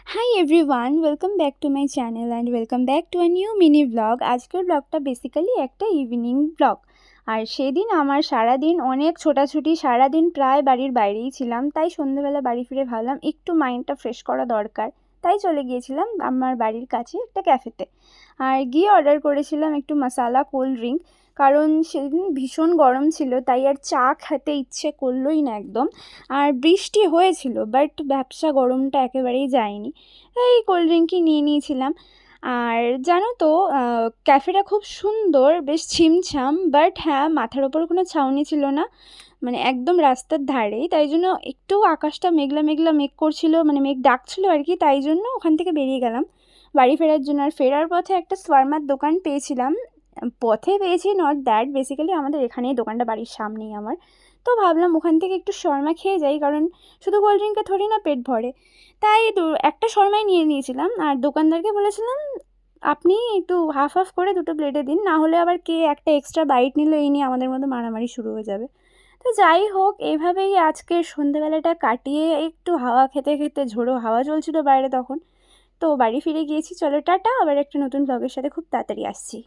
Hi everyone, welcome back to my channel and welcome back to a new mini blog. আজকের ব্লগটা basically একটা evening blog. আর সেদিন আমার সারাদিন অনেক ছোটাছুটি, সারাদিন প্রায় বাড়ির বাইরেই ছিলাম। তাই সন্ধ্যেবেলা বাড়ি ফিরে ভাবলাম একটু মাইন্ডটা ফ্রেশ করা দরকার। তাই চলে গিয়েছিলাম আমার বাড়ির কাছে একটা ক্যাফেতে। আর গিয়ে অর্ডার করেছিলাম একটু মশালা কোল্ড ড্রিঙ্ক, কারণ সেদিন ভীষণ গরম ছিল, তাই আর চা খেতে ইচ্ছে করলোই না একদম। আর বৃষ্টি হয়েছিল, বাট ব্যবসা গরমটা একেবারেই যায়নি। এই কোল্ড ড্রিঙ্কই নিয়ে নিয়েছিলাম। আর জানো তো, ক্যাফেটা খুব সুন্দর, বেশ ছিমছাম, বাট হ্যাঁ, মাথার ওপর কোনো ছাউনি ছিল না, মানে একদম রাস্তার ধারেই। তাই জন্য একটু আকাশটা মেঘলা মেঘলা মেঘ করছিল, মানে মেঘ ডাকছিল আর কি। তাই জন্য ওখান থেকে বেরিয়ে গেলাম বাড়ি ফেরার জন্য। আর ফেরার পথে একটা শোয়ারমার দোকান পেয়েছিলাম। পথে পেয়েছি, নট দ্যাট, বেসিক্যালি আমাদের এখানেই দোকানটা, বাড়ির সামনেই আমার। তো ভাবলাম ওখান থেকে একটু শর্মা খেয়ে যাই, কারণ শুধু কোল্ড ড্রিঙ্কে থোড়ি না পেট ভরে। তাই একটা শর্মাই নিয়ে নিয়েছিলাম। আর দোকানদারকে বলেছিলাম, আপনি একটু হাফ হাফ করে দুটো প্লেটে দিন, না হলে আবার কে একটা এক্সট্রা বাইট নিল এই নিয়ে আমাদের মধ্যে মারামারি শুরু হয়ে যাবে। তো যাই হোক, এভাবেই আজকের সন্ধেবেলাটা কাটিয়ে একটু হাওয়া খেতে খেতে, ঝোড়ো হাওয়া চলছিল বাইরে তখন। তো বাড়ি ফিরে গিয়েছি। চলো টাটা, আবার একটা নতুন ব্লগের সাথে খুব তাড়াতাড়ি আসছি।